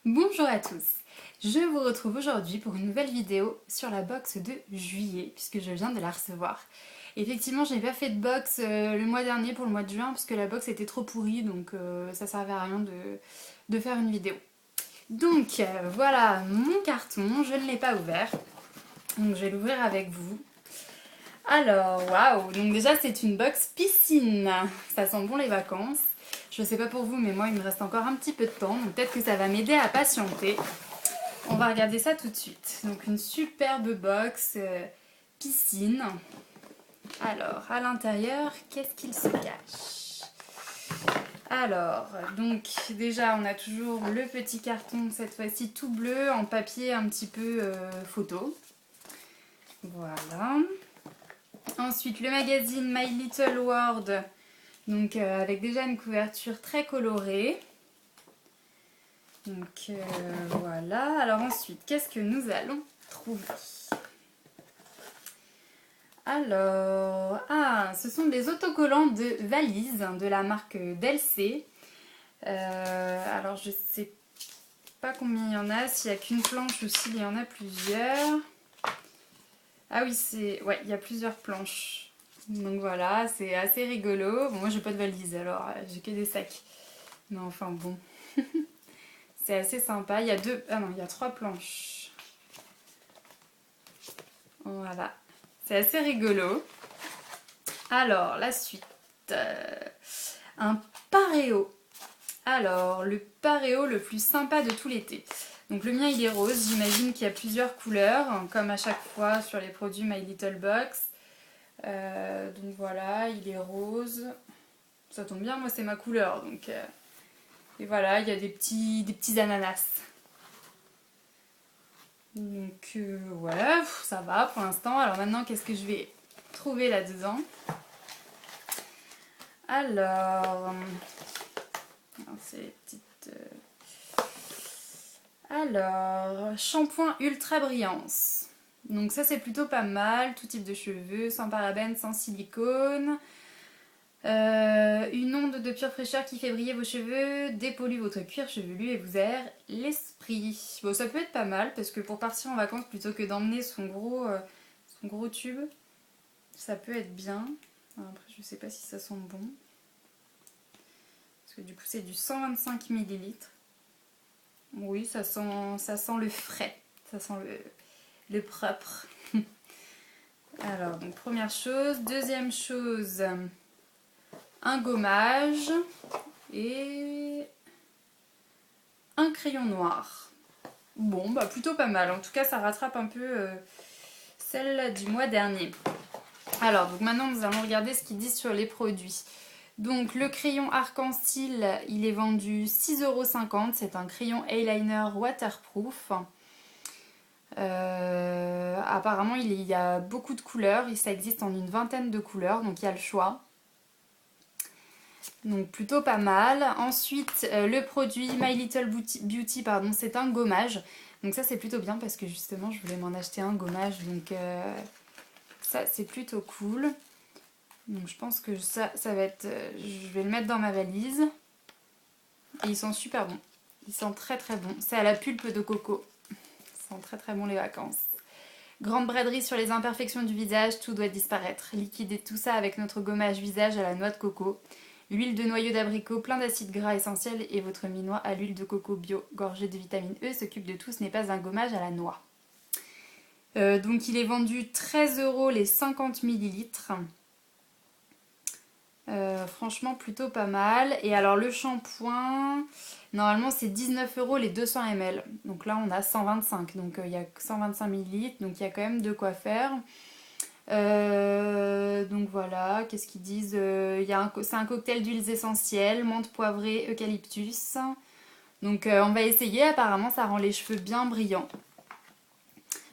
Bonjour à tous, je vous retrouve aujourd'hui pour une nouvelle vidéo sur la box de juillet puisque je viens de la recevoir. Effectivement, je n'ai pas fait de box le mois dernier pour le mois de juin parce que la box était trop pourrie donc ça servait à rien de faire une vidéo. Donc voilà mon carton, je ne l'ai pas ouvert donc je vais l'ouvrir avec vous. Alors waouh, donc déjà c'est une box piscine, ça sent bon les vacances. Je sais pas pour vous, mais moi il me reste encore un petit peu de temps, donc peut-être que ça va m'aider à patienter. On va regarder ça tout de suite. Donc une superbe box piscine. Alors, à l'intérieur, qu'est-ce qu'il se cache? Alors, donc déjà on a toujours le petit carton, cette fois-ci tout bleu, en papier un petit peu photo. Voilà. Ensuite, le magazine My Little World. Donc avec déjà une couverture très colorée. Donc voilà. Alors ensuite, qu'est-ce que nous allons trouver? Alors, ce sont des autocollants de valise de la marque Delsey. Alors je sais pas combien il y en a, s'il n'y a qu'une planche ou s'il y en a plusieurs. Ah oui, ouais, il y a plusieurs planches. Donc voilà, c'est assez rigolo. Bon, moi j'ai pas de valise alors j'ai que des sacs. Mais enfin bon. C'est assez sympa. Il y a il y a 3 planches. Voilà. C'est assez rigolo. Alors, la suite. Un paréo. Alors, le paréo le plus sympa de tout l'été. Donc le mien il est rose, j'imagine qu'il y a plusieurs couleurs, comme à chaque fois sur les produits My Little Box. Donc voilà, il est rose. Ça tombe bien, moi c'est ma couleur. Donc, et voilà, il y a des petits ananas. Donc voilà, ça va pour l'instant. Alors maintenant, qu'est-ce que je vais trouver là-dedans? Alors, c'est les petites... Alors, shampoing ultra brillance. Donc ça c'est plutôt pas mal, tout type de cheveux, sans parabènes, sans silicone. Une onde de pure fraîcheur qui fait briller vos cheveux, dépollue votre cuir chevelu et vous aère l'esprit. Bon, ça peut être pas mal parce que pour partir en vacances plutôt que d'emmener son gros tube, ça peut être bien. Alors après, je sais pas si ça sent bon. Parce que du coup, c'est du 125 millilitres. Oui, ça sent le frais. Ça sent le propre. Alors, donc première chose. Deuxième chose, un gommage et un crayon noir. Bon, bah plutôt pas mal. En tout cas, ça rattrape un peu celle du mois dernier. Alors, donc maintenant, nous allons regarder ce qu'ils disent sur les produits. Donc, le crayon arc-en-ciel, il est vendu 6,50 €. C'est un crayon eyeliner waterproof. Apparemment, il y a beaucoup de couleurs et ça existe en une vingtaine de couleurs, donc il y a le choix. Donc plutôt pas mal. Ensuite, le produit My Little Beauty, pardon, c'est un gommage. Donc ça c'est plutôt bien parce que justement je voulais m'en acheter un gommage. Donc ça c'est plutôt cool. Donc je pense que ça va être... je vais le mettre dans ma valise. Et ils sont super bons. Ils sont très très bons. C'est à la pulpe de coco. Ils sont très très bons les vacances. Grande braderie sur les imperfections du visage, tout doit disparaître. Liquidez tout ça avec notre gommage visage à la noix de coco. L'huile de noyau d'abricot plein d'acides gras essentiels et votre minois à l'huile de coco bio gorgée de vitamine E s'occupe de tout, ce n'est pas un gommage à la noix. Donc il est vendu 13 € les 50 millilitres. Franchement plutôt pas mal. Et alors le shampoing, normalement c'est 19 € les 200 ml. Donc là on a 125, donc il y a 125 millilitres, donc il y a quand même de quoi faire. Donc voilà, qu'est-ce qu'ils disent? C'est un cocktail d'huiles essentielles, menthe poivrée, eucalyptus. Donc on va essayer, apparemment ça rend les cheveux bien brillants.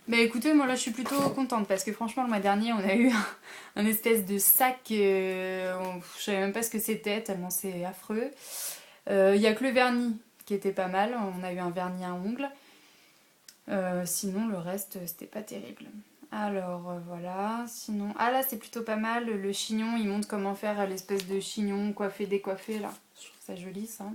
Mais écoutez, moi là je suis plutôt contente parce que franchement le mois dernier on a eu un espèce de sac, je savais même pas ce que c'était tellement c'est affreux. Il n'y a que le vernis qui était pas mal, on a eu un vernis à ongles. Sinon le reste c'était pas terrible. Alors voilà, sinon... Ah là c'est plutôt pas mal, le chignon, il montre comment faire l'espèce de chignon coiffé décoiffé là. Je trouve ça joli ça.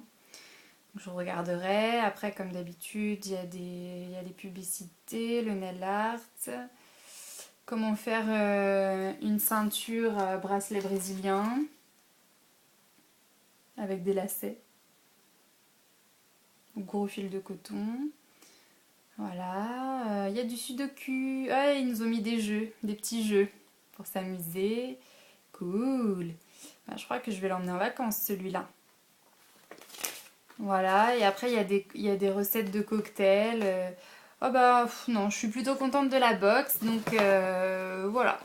Je regarderai. Après, comme d'habitude, il y a les publicités, le nail art. Comment faire une ceinture bracelet brésilien avec des lacets. Gros fil de coton. Voilà. Il y a du sudoku. Ah, ils nous ont mis des jeux, des petits jeux pour s'amuser. Cool. Bah, je crois que je vais l'emmener en vacances celui-là. Voilà, et après il y a des recettes de cocktails. Oh bah non, je suis plutôt contente de la box, donc voilà.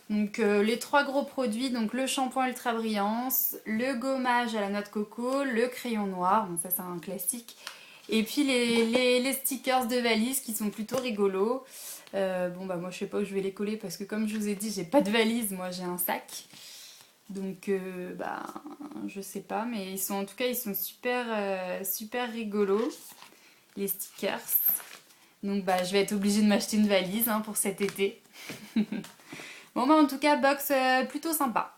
Donc les trois gros produits, donc le shampoing ultra brillance, le gommage à la noix de coco, le crayon noir, bon ça c'est un classique. Et puis les stickers de valise qui sont plutôt rigolos. Bon bah moi je sais pas où je vais les coller parce que comme je vous ai dit j'ai pas de valise, moi j'ai un sac. Donc, bah, je sais pas, mais ils sont en tout cas, ils sont super, super rigolos, les stickers. Donc, bah, je vais être obligée de m'acheter une valise hein, pour cet été. Bon, bah, en tout cas, box plutôt sympa.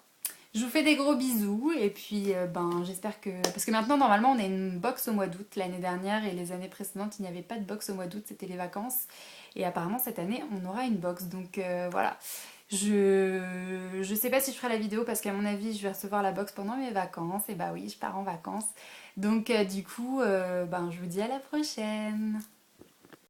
Je vous fais des gros bisous et puis ben j'espère que... Parce que maintenant normalement on a une box au mois d'août. L'année dernière et les années précédentes il n'y avait pas de box au mois d'août, c'était les vacances. Et apparemment cette année on aura une box. Donc voilà. Je sais pas si je ferai la vidéo parce qu'à mon avis je vais recevoir la box pendant mes vacances. Et bah oui je pars en vacances. Donc du coup ben, je vous dis à la prochaine.